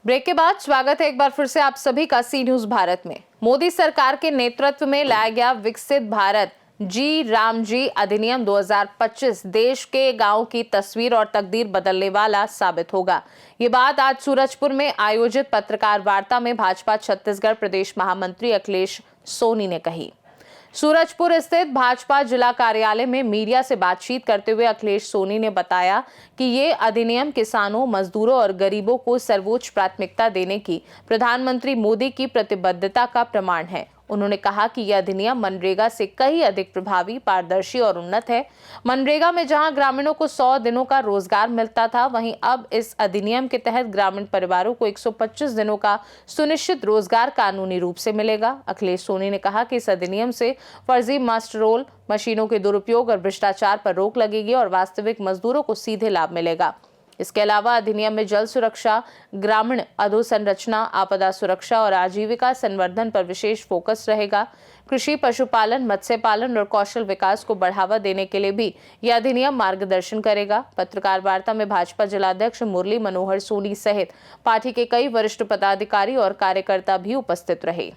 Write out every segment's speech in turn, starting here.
Break के बाद स्वागत है एक बार फिर से आप सभी का सी न्यूज भारत में। मोदी सरकार के नेतृत्व में लाया गया विकसित भारत जी राम जी अधिनियम 2025 देश के गांव की तस्वीर और तकदीर बदलने वाला साबित होगा। ये बात आज सूरजपुर में आयोजित पत्रकार वार्ता में भाजपा छत्तीसगढ़ प्रदेश महामंत्री अखिलेश सोनी ने कही। सूरजपुर स्थित भाजपा जिला कार्यालय में मीडिया से बातचीत करते हुए अखिलेश सोनी ने बताया कि ये अधिनियम किसानों, मजदूरों और गरीबों को सर्वोच्च प्राथमिकता देने की प्रधानमंत्री मोदी की प्रतिबद्धता का प्रमाण है। उन्होंने कहा कि यह अधिनियम मनरेगा से कहीं अधिक प्रभावी, पारदर्शी और उन्नत है। मनरेगा में जहां ग्रामीणों को 100 दिनों का रोजगार मिलता था, वहीं अब इस अधिनियम के तहत ग्रामीण परिवारों को 125 दिनों का सुनिश्चित रोजगार कानूनी रूप से मिलेगा। अखिलेश सोनी ने कहा कि इस अधिनियम से फर्जी मास्टर रोल, मशीनों के दुरुपयोग और भ्रष्टाचार पर रोक लगेगी और वास्तविक मजदूरों को सीधे लाभ मिलेगा। इसके अलावा अधिनियम में जल सुरक्षा, ग्रामीण अधोसंरचना, आपदा सुरक्षा और आजीविका संवर्धन पर विशेष फोकस रहेगा। कृषि, पशुपालन, मत्स्य पालन और कौशल विकास को बढ़ावा देने के लिए भी यह अधिनियम मार्गदर्शन करेगा। पत्रकार वार्ता में भाजपा जिलाध्यक्ष मुरली मनोहर सोनी सहित पार्टी के कई वरिष्ठ पदाधिकारी और कार्यकर्ता भी उपस्थित रहे।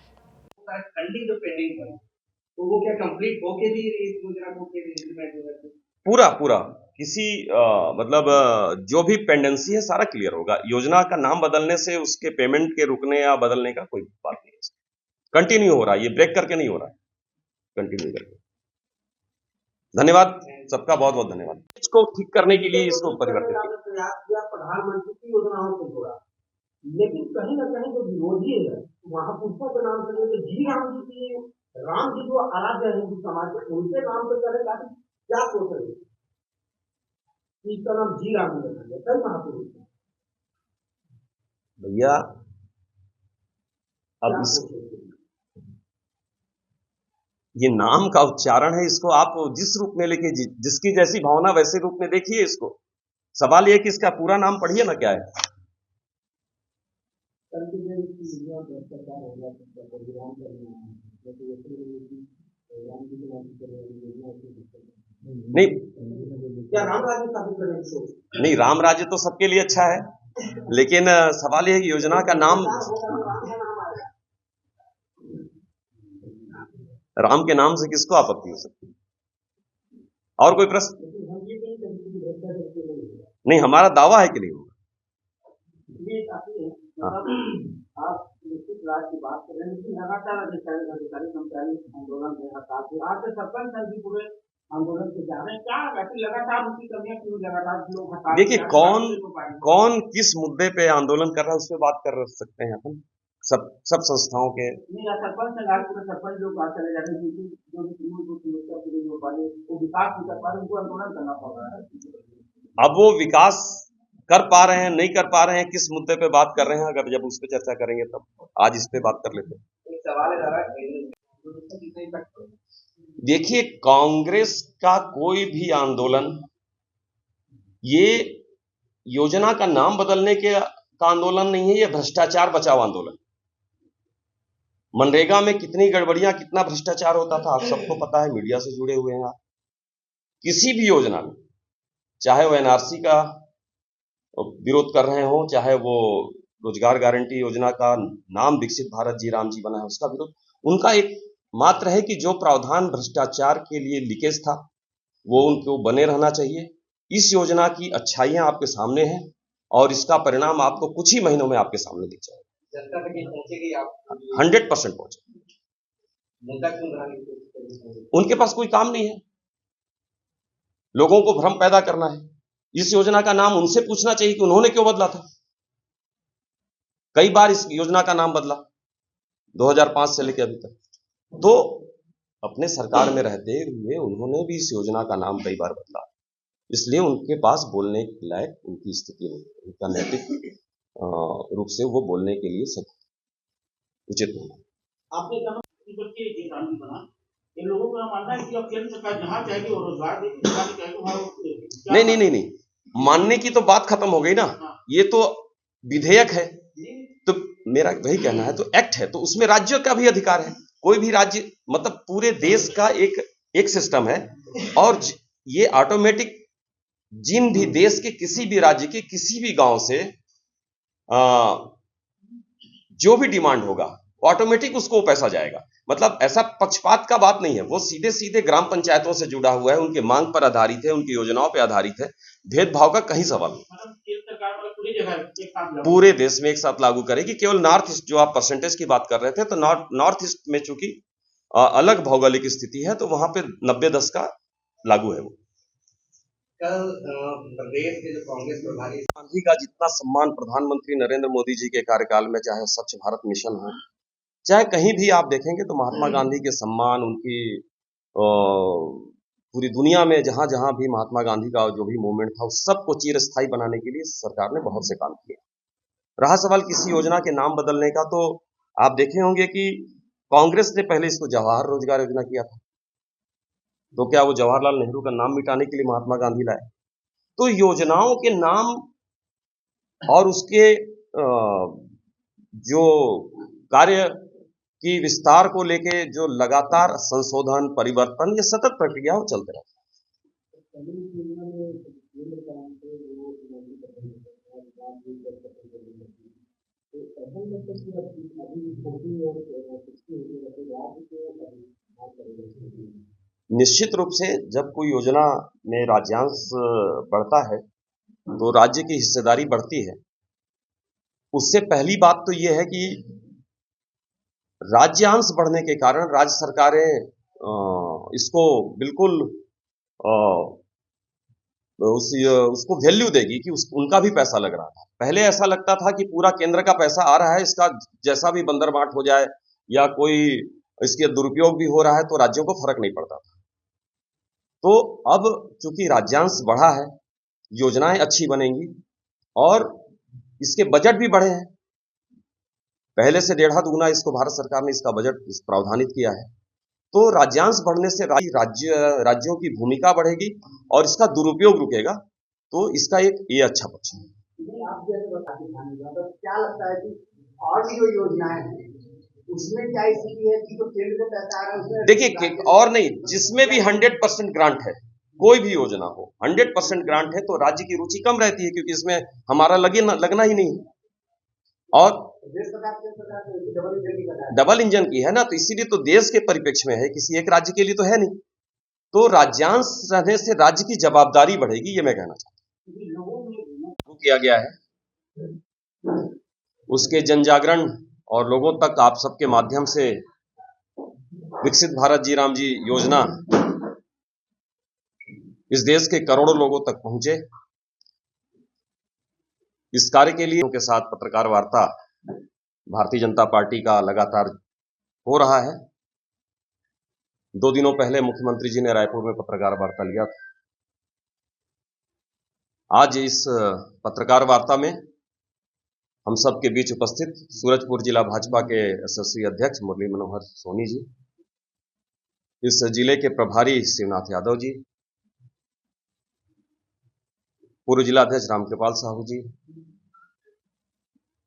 तो वो क्या कंप्लीट होके भी इस योजना को पूरा किसी मतलब जो भी पेंडेंसी है सारा क्लियर होगा। योजना का नाम बदलने से उसके पेमेंट के रुकने या बदलने का कोई बात नहीं है। कंटिन्यू हो रहा है, ये ब्रेक करके नहीं हो रहा है, कंटिन्यू करके। धन्यवाद सबका, बहुत बहुत धन्यवाद। इसको ठीक करने के लिए इसको परिवर्तित किया। प्रधानमंत्री की योजनाओं से जोड़ा, लेकिन कहीं ना कहीं जो विरोधी है वहां पुष्पा के नाम से जी राम जी की, राम जी जो आराध्य हिंदू समाज के, उनके नाम पे करेगा। क्या सोच रहे इसका नाम जी राम जी रखेंगे? कई महापुरुष भैया, अब ये नाम का उच्चारण है, इसको आप जिस रूप में लेके, जिसकी जैसी भावना वैसे रूप में देखिए इसको। सवाल ये कि इसका पूरा नाम पढ़िए ना क्या है। नहीं, क्या राम राज्य स्थापित करने की सोच? नहीं, राम राज्य तो सबके लिए अच्छा है, लेकिन सवाल यह है कि योजना का नाम राम के नाम से किसको आपत्ति हो सकती है? और कोई प्रश्न? नहीं, हमारा दावा है कि नहीं होगा। आप निश्चित राज्य की बात कर रहे हैं, लेकिन लगातार अधिकारी आंदोलन पूरे आंदोलन से जा रहे हैं। क्या लगातार उनकी कमियां क्यों लगातार लोग हटा? देखिए, कौन किस मुद्दे पे आंदोलन कर रहा है उस पर बात कर सकते हैं अपन। सब संस्थाओं के सरपंच लोग बात चले जा रहे हैं, जो विकास नहीं कर पा रहे, उनको आंदोलन करना पड़ रहा है। अब वो विकास कर पा रहे हैं, नहीं कर पा रहे हैं, किस मुद्दे पे बात कर रहे हैं, अगर जब उस पर चर्चा करेंगे तब। आज इस पे बात कर लेते हैं। एक सवाल है, देखिए, कांग्रेस का कोई भी आंदोलन ये योजना का नाम बदलने का आंदोलन नहीं है, ये भ्रष्टाचार बचाओ आंदोलन। मनरेगा में कितनी गड़बड़ियां, कितना भ्रष्टाचार होता था, आप सबको पता है, मीडिया से जुड़े हुए हैं आप। किसी भी योजना में, चाहे वो एनआरसी का विरोध कर रहे हो, चाहे वो रोजगार गारंटी योजना का नाम विकसित भारत जी राम जी बना है उसका विरोध, उनका एक मात्र है कि जो प्रावधान भ्रष्टाचार के लिए लीकेज था वो उनको बने रहना चाहिए। इस योजना की अच्छाइयां आपके सामने हैं और इसका परिणाम आपको कुछ ही महीनों में आपके सामने दिख जाएगा। जनता तक पहुंचेगी, आप 100% पहुंचेगी। उनके पास कोई काम नहीं है, लोगों को भ्रम पैदा करना है। इस योजना का नाम उनसे पूछना चाहिए कि उन्होंने क्यों बदला था। कई बार इस योजना का नाम बदला 2005 से लेकर अभी तक। तो अपने सरकार में रहते हुए उन्होंने भी इस योजना का नाम कई बार बदला, इसलिए उनके पास बोलने के लायक उनकी स्थिति नहीं, उनका नैतिक रूप से वो बोलने के लिए सब उचित नहीं। आपने कहा कि बच्चे ये गांधी बना, इन लोगों का मानना है कि अब केंद्र सरकार जहां चाहेगी वो रोजगार देगी। नहीं, मानने की तो बात खत्म हो गई ना। ये तो विधेयक है, तो मेरा वही कहना है, तो एक्ट है, तो उसमें राज्यों का भी अधिकार है। कोई भी राज्य, मतलब पूरे देश का एक सिस्टम है और ये ऑटोमेटिक जिन भी देश के किसी भी राज्य के किसी भी गांव से जो भी डिमांड होगा ऑटोमेटिक उसको पैसा जाएगा। मतलब ऐसा पक्षपात का बात नहीं है, वो सीधे सीधे ग्राम पंचायतों से जुड़ा हुआ है, उनके मांग पर आधारित है, उनकी योजनाओं पर आधारित है। भेदभाव का कहीं सवाल नहीं, पूरे देश में एक साथ लागू करेगी। केवल नॉर्थ ईस्ट, जो आप परसेंटेज की बात कर रहे थे, तो नॉर्थ ईस्ट में चूंकि अलग भौगोलिक स्थिति है, तो वहां पे 90-10 का लागू है। वो कल प्रदेश के जो कांग्रेस प्रभारी गांधी का जितना सम्मान प्रधानमंत्री नरेंद्र मोदी जी के कार्यकाल में, चाहे स्वच्छ भारत मिशन हो, चाहे कहीं भी आप देखेंगे तो महात्मा गांधी के सम्मान, उनकी पूरी दुनिया में जहां जहां भी महात्मा गांधी का जो भी मूवमेंट था, उस सबको चिरस्थायी बनाने के लिए सरकार ने बहुत से काम किए। रहा सवाल किसी योजना के नाम बदलने का, तो आप देखे होंगे कि कांग्रेस ने पहले इसको जवाहर रोजगार योजना किया था, तो क्या वो जवाहरलाल नेहरू का नाम मिटाने के लिए महात्मा गांधी लाए? तो योजनाओं के नाम और उसके जो कार्य की विस्तार को लेके जो लगातार संशोधन, परिवर्तन, ये सतत प्रक्रिया चलते रहते निश्चित रूप से जब कोई योजना में राज्यांश बढ़ता है तो राज्य की हिस्सेदारी बढ़ती है। उससे पहली बात तो यह है कि राज्यांश बढ़ने के कारण राज्य सरकारें इसको बिल्कुल उसको वैल्यू देगी कि उनका भी पैसा लग रहा था। पहले ऐसा लगता था कि पूरा केंद्र का पैसा आ रहा है, इसका जैसा भी बंदरबाट हो जाए या कोई इसके दुरुपयोग भी हो रहा है तो राज्यों को फर्क नहीं पड़ता था। तो अब चूंकि राज्यांश बढ़ा है, योजनाएं अच्छी बनेंगी और इसके बजट भी बढ़े हैं, पहले से 1.5 गुना इसको भारत सरकार ने इसका बजट प्रावधानित किया है। तो राज्यांश बढ़ने से राज्यों की भूमिका बढ़ेगी और इसका दुरुपयोग रुकेगा, तो इसका ये अच्छा पक्ष है। आप जैसे बताते हैं, तो क्या लगता है कि और भी जो योजनाएं हैं उसमें क्या स्थिति है कि जो केंद्र का पैसा आ रहा है उसमें? देखिए, और नहीं, जिसमें भी 100% ग्रांट है, कोई भी योजना हो 100% ग्रांट है, तो राज्य की रुचि कम रहती है, क्योंकि इसमें हमारा लगना ही नहीं। और डबल इंजन की है ना, तो इसीलिए तो देश के परिप्रेक्ष्य में है, किसी एक राज्य के लिए तो है नहीं। तो राज्यांश रहने से राज्य की जवाबदारी बढ़ेगी, ये मैं कहना चाहता हूं। किया गया है, उसके जन जागरण और लोगों तक आप सबके माध्यम से विकसित भारत जी राम जी योजना इस देश के करोड़ों लोगों तक पहुंचे। इस कार्य के लिए उनके साथ पत्रकार वार्ता भारतीय जनता पार्टी का लगातार हो रहा है। 2 दिनों पहले मुख्यमंत्री जी ने रायपुर में पत्रकार वार्ता लिया था। आज इस पत्रकार वार्ता में हम सब के बीच उपस्थित सूरजपुर जिला भाजपा के एसएससी अध्यक्ष मुरली मनोहर सोनी जी, इस जिले के प्रभारी शिवनाथ यादव जी, पूर्व जिला अध्यक्ष रामकृपाल साहू जी,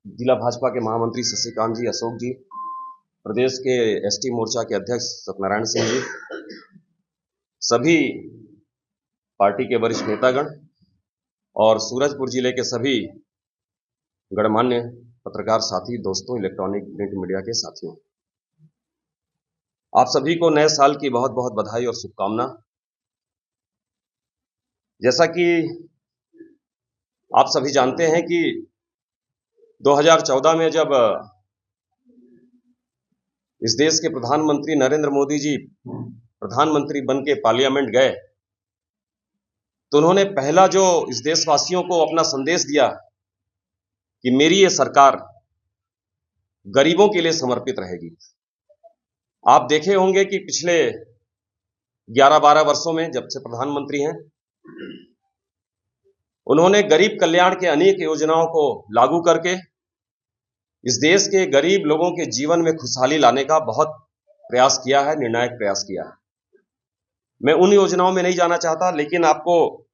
जिला भाजपा के महामंत्री शशिकांत जी, अशोक जी, प्रदेश के एसटी मोर्चा के अध्यक्ष सत्यनारायण सिंह जी, सभी पार्टी के वरिष्ठ नेतागण और सूरजपुर जिले के सभी गणमान्य पत्रकार साथी, दोस्तों, इलेक्ट्रॉनिक प्रिंट मीडिया के साथियों, आप सभी को नए साल की बहुत बहुत बधाई और शुभकामना। जैसा कि आप सभी जानते हैं कि 2014 में जब इस देश के प्रधानमंत्री नरेंद्र मोदी जी प्रधानमंत्री बन के पार्लियामेंट गए, तो उन्होंने पहला जो इस देशवासियों को अपना संदेश दिया कि मेरी ये सरकार गरीबों के लिए समर्पित रहेगी। आप देखे होंगे कि पिछले 11-12 वर्षों में जब से प्रधानमंत्री हैं, उन्होंने गरीब कल्याण के अनेक योजनाओं को लागू करके इस देश के गरीब लोगों के जीवन में खुशहाली लाने का बहुत प्रयास किया है, निर्णायक प्रयास किया है। मैं उन योजनाओं में नहीं जाना चाहता, लेकिन आपको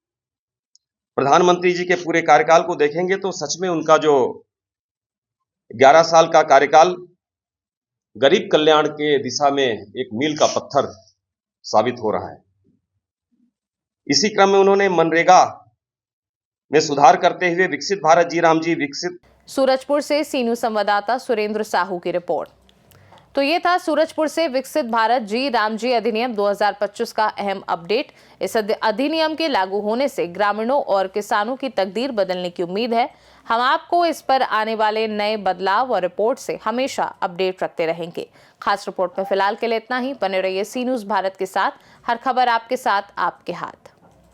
प्रधानमंत्री जी के पूरे कार्यकाल को देखेंगे तो सच में उनका जो 11 साल का कार्यकाल गरीब कल्याण के दिशा में एक मील का पत्थर साबित हो रहा है। इसी क्रम में उन्होंने मनरेगा में सुधार करते हुए विकसित भारत जी राम जी विकसित। सूरजपुर से सी न्यूज संवाददाता सुरेंद्र साहू की रिपोर्ट। तो ये था सूरजपुर से विकसित भारत जी राम जी अधिनियम 2025 का अहम अपडेट। इस अधिनियम के लागू होने से ग्रामीणों और किसानों की तकदीर बदलने की उम्मीद है। हम आपको इस पर आने वाले नए बदलाव और रिपोर्ट से हमेशा अपडेट रखते रहेंगे। खास रिपोर्ट में फिलहाल के लिए इतना ही। बने रहिए सी न्यूज भारत के साथ। हर खबर आपके साथ, आपके हाथ।